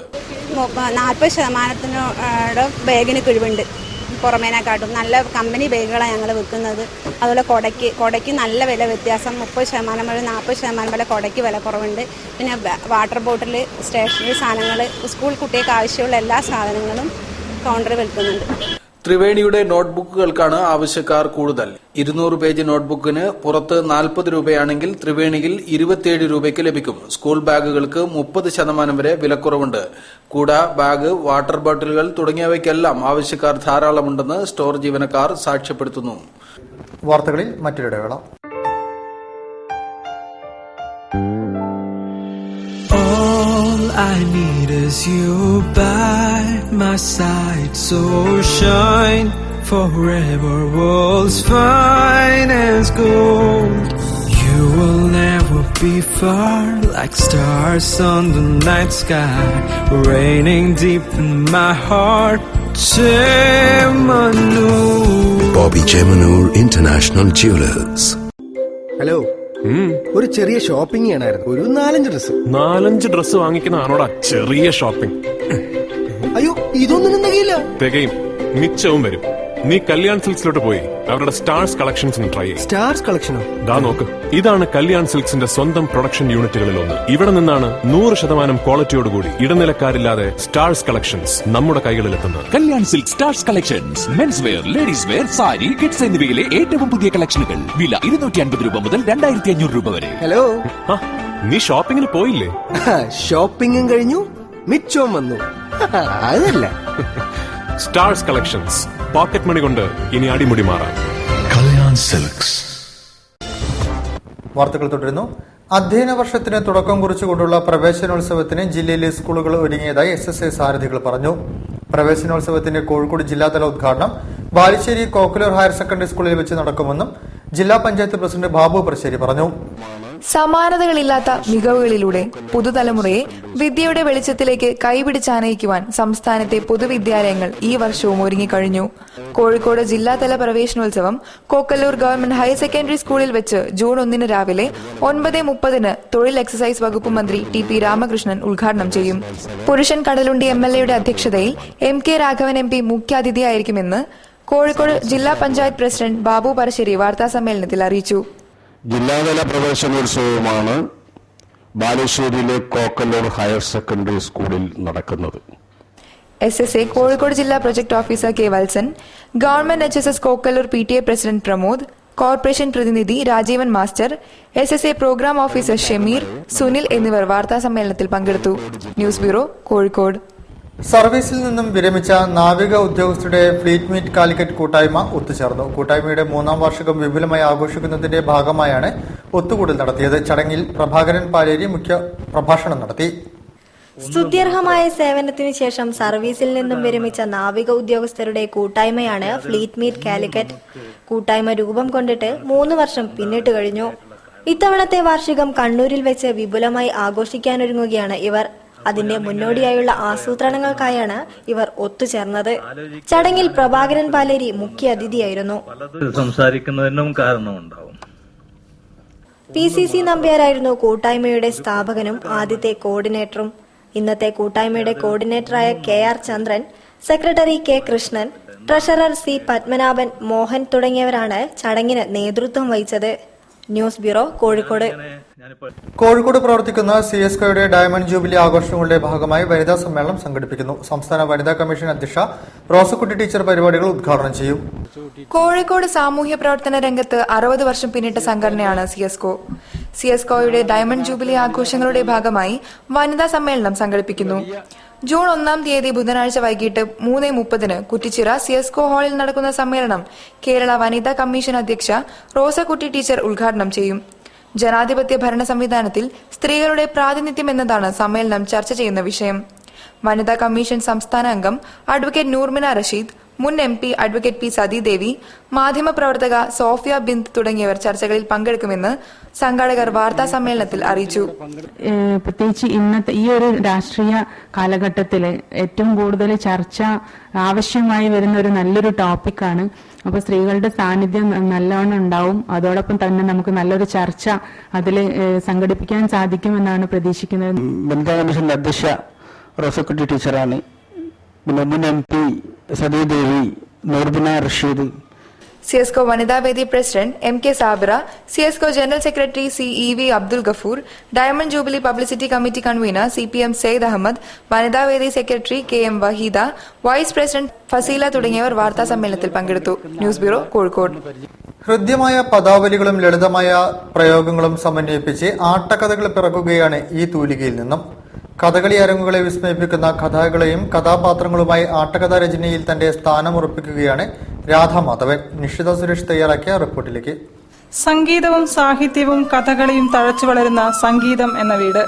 40% ബാഗിന് കിഴിവുണ്ട്. പുറമേനെക്കാട്ടും നല്ല കമ്പനി ബാഗുകളാണ് ഞങ്ങൾ വിൽക്കുന്നത്. അതുപോലെ കൊടയ്ക്ക് നല്ല വില വ്യത്യാസം, 30% മുതൽ 40% വരെ കൊടയ്ക്ക് വില കുറവുണ്ട്. പിന്നെ വാട്ടർ ബോട്ടിൽ, സ്റ്റേഷനറി സാധനങ്ങൾ, സ്കൂൾ കുട്ടികൾക്ക് ആവശ്യമുള്ള എല്ലാ സാധനങ്ങളും കൗണ്ടറിൽ വിൽക്കുന്നുണ്ട്. ത്രിവേണിയുടെ നോട്ട്ബുക്കുകൾക്കാണ് ആവശ്യക്കാർ കൂടുതൽ. 200 പേജ് നോട്ട്ബുക്കിന് പുറത്ത് 40 രൂപയാണെങ്കിൽ ത്രിവേണിയിൽ 27 രൂപയ്ക്ക് ലഭിക്കും. സ്കൂൾ ബാഗുകൾക്ക് 30% വരെ വിലക്കുറവുണ്ട്. കൂട, ബാഗ്, വാട്ടർ ബോട്ടിലുകൾ തുടങ്ങിയവയ്ക്കെല്ലാം ആവശ്യക്കാർ ധാരാളമുണ്ടെന്ന് സ്റ്റോർ ജീവനക്കാർ സാക്ഷ്യപ്പെടുത്തുന്നു. വാർത്തകളിൽ മറ്റൊരിടവേള. I need is you by my side, so shine forever, world's fine as gold. You will never be far, like stars on the night sky, raining deep in my heart. Chemanur. Bobby Chemanur International Jewelers. Hello, ഒരു ചെറിയ ഷോപ്പിംഗ് ചെയ്യണമായിരുന്നു. ഒരു 4-5 ഡ്രസ് വാങ്ങിക്കുന്നതാണോടാ ചെറിയ ഷോപ്പിംഗ്? അയ്യോ, ഇതൊന്നും തികയില്ല. തികയും, മിച്ചവും വരും. നീ കല്യാൺ സിൽക്സിലോട്ട് പോയി അവരുടെ സ്റ്റാർസ് കളക്ഷൻസ് ട്രൈ ചെയ്യും. സ്റ്റാർസ് കളക്ഷനോ? ദാ നോക്ക്, ഇതാണ് കല്യാൺ സിൽക്സിന്റെ സ്വന്തം പ്രൊഡക്ഷൻ യൂണിറ്റുകളിൽ ഒന്ന്. ഇവിടെ നിന്നാണ് 100% ക്വാളിറ്റിയോടുകൂടി ഇടനിലക്കാരില്ലാതെ സ്റ്റാർസ് കളക്ഷൻസ് നമ്മുടെ കൈകളിലെത്തുന്നത്. Kalyan silk stars collections, men's wear, ladies wear, sari, kids എന്നിവയിലെ ഏറ്റവും പുതിയ കളക്ഷനുകൾ. വില 250 രൂപ മുതൽ 2500 രൂപ വരെ. ഹലോ, നീ ഷോപ്പിംഗിന് പോയില്ലേ? ഷോപ്പിംഗും കഴിഞ്ഞു, മിച്ചവും വന്നു. അതല്ല സ്റ്റാർസ് കളക്ഷൻസ്, പോക്കറ്റ് മണി കൊണ്ട് ഇനി അടിമുടി മാറാം. കല്യാൺ സിൽക്സ്. വാർത്തകൾ തുടരുന്നു. അധ്യയന വർഷത്തിന് തുടക്കം കുറിച്ചുകൊണ്ടുള്ള പ്രവേശനോത്സവത്തിന് ജില്ലയിലെ സ്കൂളുകൾ ഒരുങ്ങിയതായി SSA സാരഥികൾ പറഞ്ഞു. പ്രവേശനോത്സവത്തിന്റെ കോഴിക്കോട് ജില്ലാതല ഉദ്ഘാടനം ബാലുശ്ശേരി കോക്കുലർ ഹയർ സെക്കൻഡറി സ്കൂളിൽ വെച്ച് നടക്കുമെന്നും ജില്ലാ പഞ്ചായത്ത് പ്രസിഡന്റ് ബാബു പറശ്ശേരി പറഞ്ഞു. സമാനതകളില്ലാത്ത മികവുകളിലൂടെ പുതുതലമുറയെ വിദ്യയുടെ വെളിച്ചത്തിലേക്ക് കൈപിടിച്ചാനയിക്കുവാൻ സംസ്ഥാനത്തെ പൊതുവിദ്യാലയങ്ങൾ ഈ വർഷവും ഒരുങ്ങിക്കഴിഞ്ഞു. കോഴിക്കോട് ജില്ലാതല പ്രവേശനോത്സവം കോക്കല്ലൂർ ഗവൺമെന്റ് ഹയർ സെക്കൻഡറി സ്കൂളിൽ വെച്ച് ജൂൺ 1 രാവിലെ 9:30 തൊഴിൽ എക്സസൈസ് വകുപ്പ് മന്ത്രി ടി.പി. രാമകൃഷ്ണൻ ഉദ്ഘാടനം ചെയ്യും. പുരുഷൻ കടലുണ്ടി MLA യുടെ അധ്യക്ഷതയിൽ MK രാഘവൻ MP മുഖ്യാതിഥിയായിരിക്കുമെന്ന് കോഴിക്കോട് ജില്ലാ പഞ്ചായത്ത് പ്രസിഡന്റ് ബാബു പറശ്ശേരി വാർത്താസമ്മേളനത്തിൽ അറിയിച്ചു. ജില്ലാതല പ്രവേശനോത്സവമാണ് ബാലുശ്ശേരിയിലെ കോക്കല്ലൂർ ഹയർ സെക്കൻഡറി സ്കൂളിൽ നടക്കുന്നത്. SSA കോഴിക്കോട് ജില്ലാ project officer K. Valsan, government HSS Kokkallur PTA president Pramod, corporation പ്രതിനിധി Rajeevan master, SSA programme officer Shameer, Sunil എന്നിവർ വാർത്താസമ്മേളനത്തിൽ പങ്കെടുത്തു. News bureau, Kozhikode. സർവീസിൽ നിന്നും വിരമിച്ച നാവിക ഉദ്യോഗസ്ഥരുടെ ഫ്ലീറ്റ് മീറ്റ് കാലിക്കറ്റ് കൂട്ടായ്മ ഒത്തുചേർന്നു. കൂട്ടായ്മയുടെ 3ാം വാർഷികം വിപുലമായി ആഘോഷിക്കുന്നതിന്റെ ഭാഗമായാണ് ഒത്തുകൂടൽ നടത്തിയത്. ചടങ്ങിൽ പ്രഭാകരൻ പാലേരി മുഖ്യ പ്രഭാഷണം നടത്തി. സ്തുത്യർഹമായ സേവനത്തിനു ശേഷം സർവീസിൽ നിന്നും വിരമിച്ച നാവിക ഉദ്യോഗസ്ഥരുടെ കൂട്ടായ്മയാണ് ഫ്ലീറ്റ് മീറ്റ് കാലിക്കറ്റ്. കൂട്ടായ്മ രൂപം കൊണ്ടിട്ട് 3 വർഷം പിന്നിട്ട് കഴിഞ്ഞു. ഇത്തവണത്തെ വാർഷികം കണ്ണൂരിൽ വെച്ച് വിപുലമായി ആഘോഷിക്കാനൊരുങ്ങുകയാണ് ഇവർ. അതിന്റെ മുന്നോടിയായുള്ള ആസൂത്രണങ്ങൾക്കായാണ് ഇവർ ഒത്തുചേർന്നത്. ചടങ്ങിൽ പ്രഭാകരൻ പാലേരി മുഖ്യ അതിഥിയായിരുന്നു. സംസാരിക്കുന്നതിനും കാരണമുണ്ടാവും. PCC നമ്പ്യാരായിരുന്നു കൂട്ടായ്മയുടെ സ്ഥാപകനും ആദ്യത്തെ കോർഡിനേറ്ററും. ഇന്നത്തെ കൂട്ടായ്മയുടെ കോർഡിനേറ്ററായ KR Chandran, secretary K. Krishnan, treasurer C. Padmanabhan, Mohan തുടങ്ങിയവരാണ് ചടങ്ങിന് നേതൃത്വം വഹിച്ചത്. News bureau, Kozhikode. കോഴിക്കോട് പ്രവർത്തിക്കുന്ന CSKയുടെ ഡയമണ്ട് ജൂബിലി ആഘോഷങ്ങളുടെ ഭാഗമായി വനിതാ സമ്മേളനം സംഘടിപ്പിക്കുന്നു. സംസ്ഥാന വനിതാ കമ്മീഷൻ അധ്യക്ഷ റോസക്കുട്ടി ടീച്ചർ പരിപാടികൾ ഉദ്ഘാടനം ചെയ്യും. കോഴിക്കോട് സാമൂഹ്യ പ്രവർത്തന രംഗത്ത് 60 വർഷം പിന്നിട്ട സംഘടനയാണ് CSK. CSKയുടെ ഡയമണ്ട് ജൂബിലി ആഘോഷങ്ങളുടെ ഭാഗമായി വനിതാ സമ്മേളനം സംഘടിപ്പിക്കുന്നു. ജൂൺ 1 ബുധനാഴ്ച വൈകിട്ട് 3:30 കുറ്റിച്ചിറ CSK ഹാളിൽ നടക്കുന്ന സമ്മേളനം കേരള വനിതാ കമ്മീഷൻ അധ്യക്ഷ റോസക്കുട്ടി ടീച്ചർ ഉദ്ഘാടനം ചെയ്യും. ജനാധിപത്യ ഭരണ സംവിധാനത്തിൽ സ്ത്രീകളുടെ പ്രാതിനിധ്യം എന്നതാണ് സമ്മേളനം ചർച്ച ചെയ്യുന്ന വിഷയം. വനിതാ കമ്മീഷൻ സംസ്ഥാന അംഗം അഡ്വക്കേറ്റ് നൂർമിന റഷീദ്, മുൻ MP അഡ്വക്കേറ്റ് P. സതീദേവി, മാധ്യമപ്രവർത്തക സോഫിയ ബിന്ദ് തുടങ്ങിയവർ ചർച്ചകളിൽ പങ്കെടുക്കുമെന്ന് സംഘാടകർ വാർത്താ സമ്മേളനത്തിൽ അറിയിച്ചു. പ്രത്യേകിച്ച് ഇന്നത്തെ ഈ ഒരു രാഷ്ട്രീയ കാലഘട്ടത്തിൽ ഏറ്റവും കൂടുതൽ ചർച്ച ആവശ്യമായി വരുന്ന ഒരു നല്ലൊരു ടോപ്പിക്കാണ്. അപ്പൊ സ്ത്രീകളുടെ സാന്നിധ്യം നല്ലവണ്ണം ഉണ്ടാവും. അതോടൊപ്പം തന്നെ നമുക്ക് നല്ലൊരു ചർച്ച അതിൽ സംഘടിപ്പിക്കാൻ സാധിക്കുമെന്നാണ് പ്രതീക്ഷിക്കുന്നത്. വനിതാ കമ്മീഷൻ അധ്യക്ഷ റോസക്കുട്ടി ടീച്ചറാണ്. പിന്നെ മുൻ MP സതീദേവി, നൂർബിന റഷീദ്. CSK വനിതാവേദി president MK Sabira, CSK general secretary CEV Abdul Gafoor, diamond jubilee publicity committee convener CPM Saeed Ahmed, വനിതാവേദി secretary KM Waheeda, vice president Faseela തുടങ്ങിയവർ വാർത്താ സമ്മേളനത്തിൽ പങ്കെടുത്തു. News bureau, Kozhikode. ഹൃദ്യമായ പദാവലികളും ലളിതമായ പ്രയോഗങ്ങളും സമന്വയിപ്പിച്ച് ആട്ടക്കഥകൾ പിറക്കുകയാണ് ഈ തൂലികയിൽ നിന്നും. കഥകളി അരങ്ങുകളെ വിസ്മയിപ്പിക്കുന്ന കഥകളെയും കഥാപാത്രങ്ങളുമായി ആട്ടകഥാ രചനയിൽ തന്റെ സ്ഥാനമുറപ്പിക്കുകയാണ് രാധാമാധവൻ. നിഷിത സുരേഷ് തയ്യാറാക്കിയ റിപ്പോർട്ടിലേക്ക്. സംഗീതവും സാഹിത്യവും കഥകളിയും തഴച്ചു വളരുന്ന സംഗീതം എന്ന വീട്.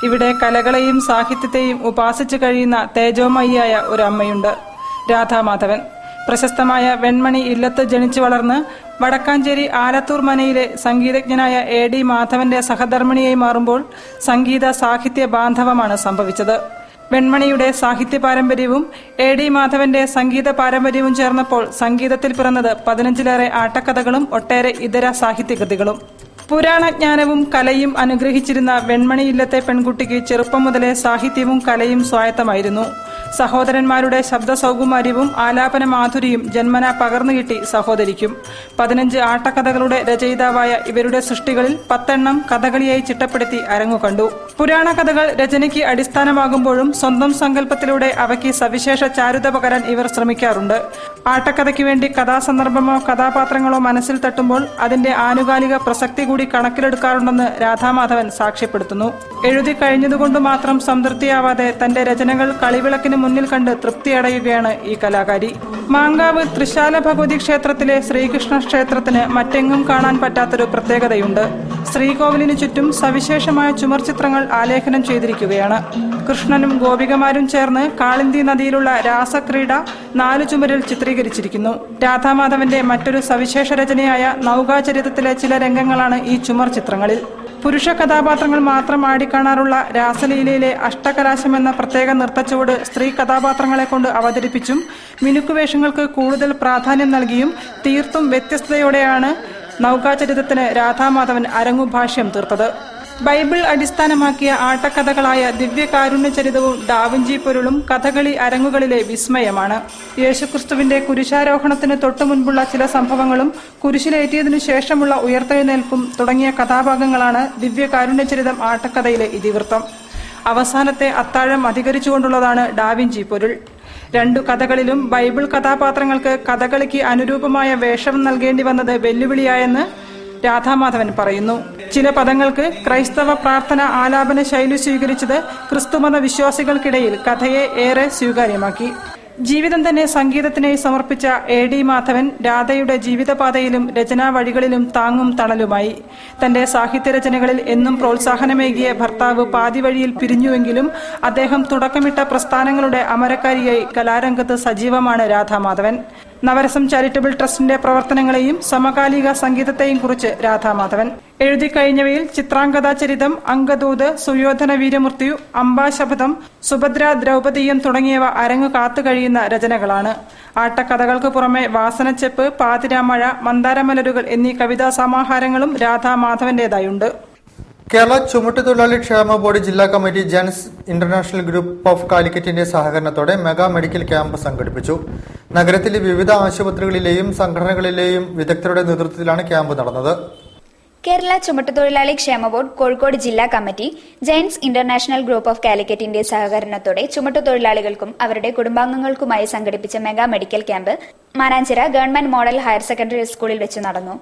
ഇവിടെ കലകളെയും സാഹിത്യത്തെയും ഉപാസിച്ചു കഴിയുന്ന തേജോമയിയായ ഒരു അമ്മയുണ്ട്, രാധാമാധവൻ. പ്രശസ്തമായ വെൺമണി ഇല്ലത്ത് ജനിച്ചു വളർന്ന് വടക്കാഞ്ചേരി ആലത്തൂർ മനയിലെ സംഗീതജ്ഞനായ AD മാധവന്റെ സഹധർമ്മിണിയായി മാറുമ്പോൾ സംഗീത സാഹിത്യ ബാന്ധവമാണ് സംഭവിച്ചത്. വെൺമണിയുടെ സാഹിത്യ പാരമ്പര്യവും AD മാധവന്റെ സംഗീത പാരമ്പര്യവും ചേർന്നപ്പോൾ സംഗീതത്തിൽ പിറന്നത് 15ലേറെ ആട്ടക്കഥകളും ഒട്ടേറെ ഇതര സാഹിത്യകൃതികളും. പുരാണജ്ഞാനവും കലയും അനുഗ്രഹിച്ചിരുന്ന വെൺമണി ഇല്ലത്തെ പെൺകുട്ടിക്ക് ചെറുപ്പം മുതലേ സാഹിത്യവും കലയും സ്വായത്തമായിരുന്നു. സഹോദരന്മാരുടെ ശബ്ദ സൗകുമാര്യവും ആലാപന മാധുരിയും ജന്മന പകർന്നു കിട്ടി സഹോദരിക്കും. 15 ആട്ടക്കഥകളുടെ രചയിതാവായ ഇവരുടെ സൃഷ്ടികളിൽ 10 എണ്ണം കഥകളിയായി ചിട്ടപ്പെടുത്തി അരങ്ങു കണ്ടു. പുരാണ കഥകൾ രചനയ്ക്ക് അടിസ്ഥാനമാകുമ്പോഴും സ്വന്തം സങ്കല്പത്തിലൂടെ അവയ്ക്ക് സവിശേഷ ചാരുത പകരാൻ ഇവർ ശ്രമിക്കാറുണ്ട്. ആട്ടക്കഥയ്ക്ക് വേണ്ടി കഥാസന്ദർഭമോ കഥാപാത്രങ്ങളോ മനസ്സിൽ തട്ടുമ്പോൾ അതിന്റെ ആനുകാലിക പ്രസക്തി കൂടി കണക്കിലെടുക്കാറുണ്ടെന്ന് രാധാമാധവൻ സാക്ഷ്യപ്പെടുത്തുന്നു. എഴുതി കഴിഞ്ഞതുകൊണ്ട് മാത്രം സംതൃപ്തിയാവാതെ തന്റെ രചനകൾ കളിവിളക്കിന് മുന്നിൽ കണ്ട് തൃപ്തിയടയുകയാണ് ഈ കലാകാരി. മാങ്കാവ് തൃശാല ഭഗവതി ക്ഷേത്രത്തിലെ ശ്രീകൃഷ്ണ ക്ഷേത്രത്തിന് മറ്റെങ്ങും കാണാൻ പറ്റാത്തൊരു പ്രത്യേകതയുണ്ട്. ശ്രീകോവിലിനു ചുറ്റും സവിശേഷമായ ചുമർചിത്രങ്ങൾ ആലേഖനം ചെയ്തിരിക്കുകയാണ്. കൃഷ്ണനും ഗോപികമാരും ചേർന്ന് കാളിന്തി നദിയിലുള്ള രാസക്രീഡ 4 ചുമരിൽ ചിത്രീകരിച്ചിരിക്കുന്നു. രാധാമാധവന്റെ മറ്റൊരു സവിശേഷ രചനയായ നൗകാചരിതത്തിലെ ചില രംഗങ്ങളാണ് ഈ ചുമർ ചിത്രങ്ങളിൽ. പുരുഷ കഥാപാത്രങ്ങൾ മാത്രം ആടിക്കാണാറുള്ള രാസലീലയിലെ അഷ്ടകലാശം എന്ന പ്രത്യേക നൃത്തച്ചുവട് സ്ത്രീ കഥാപാത്രങ്ങളെ കൊണ്ട് അവതരിപ്പിച്ചും മിനുക്കുവേഷങ്ങൾക്ക് കൂടുതൽ പ്രാധാന്യം നൽകിയും തീർത്തും വ്യത്യസ്തതയോടെയാണ് നൗകാചരിതത്തിന് രാധാമാധവൻ അരങ്ങുഭാഷ്യം തീർത്തത്. ബൈബിൾ അടിസ്ഥാനമാക്കിയ ആട്ടക്കഥകളായ ദിവ്യകാരുണ്യചരിതവും ഡാവിഞ്ചി പൊരുളും കഥകളി അരങ്ങുകളിലെ വിസ്മയമാണ്. യേശുക്രിസ്തുവിന്റെ കുരിശാരോഹണത്തിന് തൊട്ടുമുൻപുള്ള ചില സംഭവങ്ങളും കുരിശിലേറ്റിയതിനു ശേഷമുള്ള ഉയർത്തെഴുന്നേൽപ്പും തുടങ്ങിയ കഥാഭാഗങ്ങളാണ് ദിവ്യകാരുണ്യചരിതം ആട്ടക്കഥയിലെ ഇതിവൃത്തം. അവസാനത്തെ അത്താഴം അധികരിച്ചുകൊണ്ടുള്ളതാണ് ഡാവിഞ്ചി പൊരുൾ. 2 കഥകളിലും ബൈബിൾ കഥാപാത്രങ്ങൾക്ക് കഥകളിക്ക് അനുരൂപമായ വേഷം നൽകേണ്ടി വന്നത് വെല്ലുവിളിയായെന്ന് രാധാമാധവൻ പറയുന്നു. ചില പദങ്ങൾക്ക് ക്രൈസ്തവ പ്രാർത്ഥന ആലാപന ശൈലി സ്വീകരിച്ചത് ക്രിസ്തുമത വിശ്വാസികൾക്കിടയിൽ കഥയെ ഏറെ സ്വീകാര്യമാക്കി. ജീവിതം തന്നെ സംഗീതത്തിനായി സമർപ്പിച്ച A.D. മാധവൻ രാധയുടെ ജീവിതപാതയിലും രചനാ വഴികളിലും താങ്ങും തണലുമായി. തന്റെ സാഹിത്യരചനകളിൽ എന്നും പ്രോത്സാഹനമേകിയ ഭർത്താവ് പാതിവഴിയിൽ പിരിഞ്ഞുവെങ്കിലും അദ്ദേഹം തുടക്കമിട്ട പ്രസ്ഥാനങ്ങളുടെ അമരക്കാരിയായി കലാരംഗത്ത് സജീവമാണ് രാധാമാധവൻ. നവരസം ചാരിറ്റബിൾ ട്രസ്റ്റിന്റെ പ്രവർത്തനങ്ങളെയും സമകാലിക സംഗീതത്തെയും കുറിച്ച് രാധാമാധവൻ എഴുതിക്കഴിഞ്ഞവയിൽ ചിത്രാംഗദാചരിതം, അംഗദൂത്, സുയോധന വീരമൃത്യു, അംബാശപഥം, സുഭദ്ര ദ്രൗപദീയം തുടങ്ങിയവ അരങ്ങു കാത്തുകഴിയുന്ന രചനകളാണ്. ആട്ടക്കഥകൾക്ക് പുറമെ വാസനച്ചെപ്പ്, പാതിരാമഴ, മന്ദാരമലരുകൾ എന്നീ കവിതാ സമാഹാരങ്ങളും രാധാമാധവന്റേതായുണ്ട്. കേരള ചുമട്ടുതൊഴിലാളി ക്ഷേമ ബോർഡ് ജില്ലാ കമ്മിറ്റി ജെൻസ് ഇന്റർനാഷണൽ ഗ്രൂപ്പ് ഓഫ് കാലിക്കറ്റിന്റെ സഹകരണത്തോടെ മെഗാ മെഡിക്കൽ ക്യാമ്പ് സംഘടിപ്പിച്ചു. നഗരത്തിലെ വിവിധ ആശുപത്രികളിലെയും സംഘടനകളിലെയും വിദഗ്ധരുടെ നേതൃത്വത്തിലാണ് ക്യാമ്പ് നടന്നത്. കേരള ചുമട്ടുതൊഴിലാളി ക്ഷേമ ബോർഡ് കോഴിക്കോട് ജില്ലാ കമ്മിറ്റി ജെൻസ് ഇന്റർനാഷണൽ ഗ്രൂപ്പ് ഓഫ് കാലിക്കറ്റിന്റെ സഹകരണത്തോടെ ചുമട്ടുതൊഴിലാളികൾക്കും അവരുടെ കുടുംബാംഗങ്ങൾക്കുമായി സംഘടിപ്പിച്ച mega medical camp Mananchira government model higher secondary സ്കൂളിൽ വെച്ച് നടന്നു.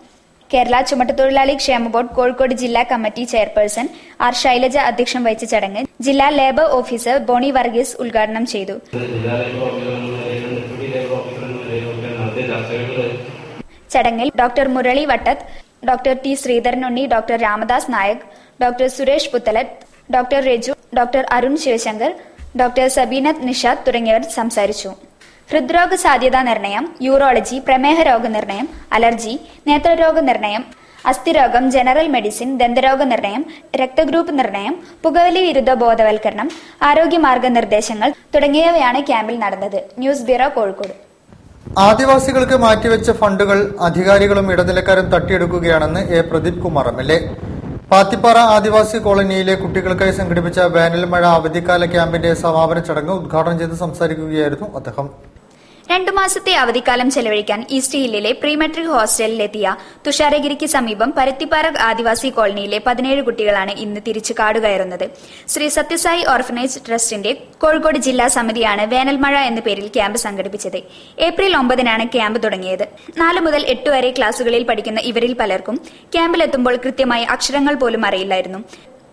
കേരള ചുമട്ടുതൊഴിലാളി ക്ഷേമ ബോർഡ് കോഴിക്കോട് ജില്ലാ കമ്മിറ്റി ചെയർപേഴ്സൺ ആർ ശൈലജ അധ്യക്ഷം വഹിച്ച ചടങ്ങ് ജില്ലാ ലേബർ ഓഫീസർ ബോണി വർഗീസ് ഉദ്ഘാടനം ചെയ്തു. ചടങ്ങിൽ doctor Murali Vattath, doctor T Sreedharanunni, doctor Ramadas Nayak, doctor Suresh Puthalath, doctor Raju, doctor Arun Sivasankar, doctor Sabeenath Nishad തുടങ്ങിയവർ സംസാരിച്ചു. ഹൃദ്രോഗ സാധ്യതാ നിർണയം, യൂറോളജി, പ്രമേഹ രോഗനിർണയം, അലർജി, നേത്രരോഗ നിർണയം, അസ്ഥിരോഗം, ജനറൽ മെഡിസിൻ, ദന്തരോഗ നിർണയം, രക്തഗ്രൂപ്പ് നിർണയം, പുകവലി വിരുദ്ധ ബോധവൽക്കരണം, ആരോഗ്യ മാർഗനിർദ്ദേശങ്ങൾ തുടങ്ങിയവയാണ് ക്യാമ്പിൽ നടന്നത്. News bureau, Kozhikode. ആദിവാസികൾക്ക് മാറ്റിവെച്ച ഫണ്ടുകൾ അധികാരികളും ഇടനിലക്കാരും തട്ടിയെടുക്കുകയാണെന്ന് എ. പ്രദീപ് കുമാർ MLA. പാത്തിപ്പാറ ആദിവാസി കോളനിയിലെ കുട്ടികൾക്കായി സംഘടിപ്പിച്ച വേനൽമഴ അവധിക്കാല ക്യാമ്പിന്റെ സമാപന ചടങ്ങ് ഉദ്ഘാടനം ചെയ്ത് സംസാരിക്കുകയായിരുന്നു അദ്ദേഹം. 2 മാസത്തെ അവധിക്കാലം ചെലവഴിക്കാൻ ഈസ്റ്റ് ഹില്ലിലെ പ്രീ മെട്രിക് ഹോസ്റ്റലിലെത്തിയ തുഷാരഗിരിക്ക് സമീപം പരുത്തിപ്പാറ ആദിവാസി കോളനിയിലെ 17 കുട്ടികളാണ് ഇന്ന് തിരിച്ചു കാടുകയറുന്നത്. ശ്രീ സത്യസായി ഓർഫനേജ് ട്രസ്റ്റിന്റെ കോഴിക്കോട് ജില്ലാ സമിതിയാണ് വേനൽമഴ എന്ന പേരിൽ ക്യാമ്പ് സംഘടിപ്പിച്ചത്. ഏപ്രിൽ 9-നാണ് ക്യാമ്പ് തുടങ്ങിയത്. 4 മുതൽ 8 വരെ ക്ലാസുകളിൽ പഠിക്കുന്ന ഇവരിൽ പലർക്കും ക്യാമ്പിലെത്തുമ്പോൾ കൃത്യമായി അക്ഷരങ്ങൾ പോലും അറിയില്ലായിരുന്നു.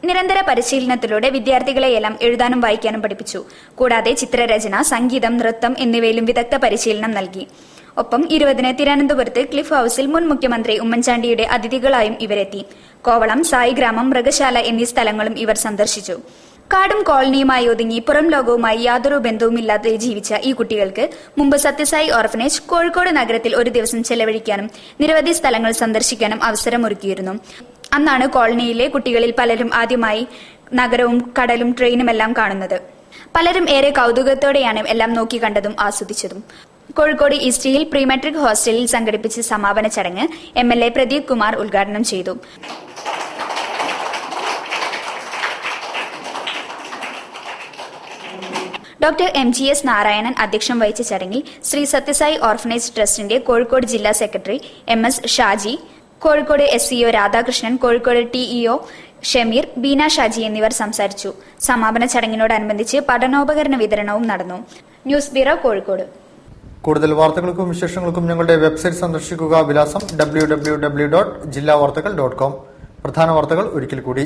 നിരന്തര പരിശീലനത്തിലൂടെ വിദ്യാർത്ഥികളെയെല്ലാം എഴുതാനും വായിക്കാനും പഠിപ്പിച്ചു. കൂടാതെ ചിത്രരചന, സംഗീതം, നൃത്തം എന്നിവയിലും വിദഗ്ധ പരിശീലനം നൽകി. ഒപ്പം 20-ന് തിരുവനന്തപുരത്ത് ക്ലിഫ് ഹൌസിൽ മുൻ മുഖ്യമന്ത്രി ഉമ്മൻചാണ്ടിയുടെ അതിഥികളായും ഇവരെത്തി. കോവളം, സായിഗ്രാമം, മൃഗശാല എന്നീ സ്ഥലങ്ങളും ഇവർ സന്ദർശിച്ചു. കാടും കോളനിയുമായി ഒതുങ്ങി പുറം ലോകവുമായി യാതൊരു ബന്ധവുമില്ലാതെ ജീവിച്ച ഈ കുട്ടികൾക്ക് മുമ്പ് സത്യസായി ഓർഫനേജ് കോഴിക്കോട് നഗരത്തിൽ ഒരു ദിവസം ചെലവഴിക്കാനും നിരവധി സ്ഥലങ്ങൾ സന്ദർശിക്കാനും അവസരമൊരുക്കിയിരുന്നു. അന്നാണ് കോളനിയിലെ കുട്ടികളിൽ പലരും ആദ്യമായി നഗരവും കടലും ട്രെയിനുമെല്ലാം കാണുന്നത്. പലരും ഏറെ കൗതുകത്തോടെയാണ് എല്ലാം നോക്കിക്കണ്ടതും ആസ്വദിച്ചതും. Kozhikode east hill pre matric ഹോസ്റ്റലിൽ സംഘടിപ്പിച്ച സമാപന ചടങ്ങ് MLA പ്രദീപ് കുമാർ ഉദ്ഘാടനം ചെയ്തു. ഡോക്ടർ MGS നാരായണൻ അധ്യക്ഷം വഹിച്ച ചടങ്ങിൽ ശ്രീ സത്യസായി ഓർഫനേജ് ട്രസ്റ്റിന്റെ കോഴിക്കോട് ജില്ലാ secretary MS Shaji, Kozhikode SCO Radhakrishnan, Kozhikode TEO Shameer, Beena Shaji എന്നിവർ സംസാരിച്ചു. സമാപന ചടങ്ങിനോടനുബന്ധിച്ച് പഠനോപകരണ വിതരണവും നടന്നു. News bureau, Kozhikode. കൂടുതൽ വാർത്തകൾക്കും വിശേഷങ്ങൾക്കും ഞങ്ങളുടെ വെബ്സൈറ്റ് സന്ദർശിക്കുക. വിലാസം www.jillavartakal.com. പ്രധാന വാർത്തകൾ ഒരിക്കൽ കൂടി.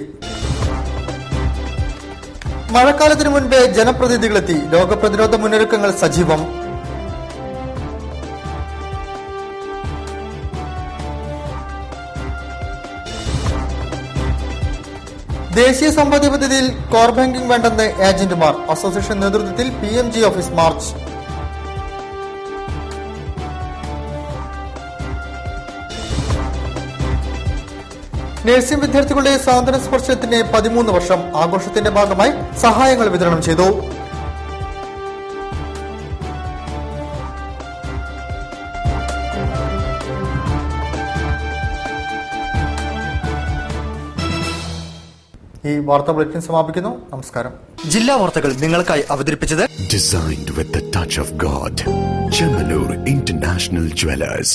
മഴക്കാലത്തിന് മുൻപേ ജനപ്രതിനിധികളെത്തി. രോഗപ്രതിരോധ മുന്നൊരുക്കങ്ങൾ സജീവം. ദേശീയ സമ്പദ്യ പദ്ധതിയിൽ കോർ ബാങ്കിംഗ് വേണ്ടെന്ന് ഏജന്റുമാർ. അസോസിയേഷൻ നേതൃത്വത്തിൽ PMG ഓഫീസ് മാർച്ച്. നഴ്സിംഗ് വിദ്യാർത്ഥികളുടെ സാന്ത്വന സ്പർശത്തിന് 13 വർഷം ആഘോഷത്തിന്റെ ഭാഗമായി സഹായങ്ങൾ വിതരണം ചെയ്തു. ഈ വാർത്താ ബുള്ളറ്റിൻ സമാപിക്കുന്നു. നമസ്കാരം. ജില്ലാ വാർത്തകൾ നിങ്ങൾക്കായി അവതരിപ്പിച്ചത് Designed with the touch of God. Chemanur International Jewelers.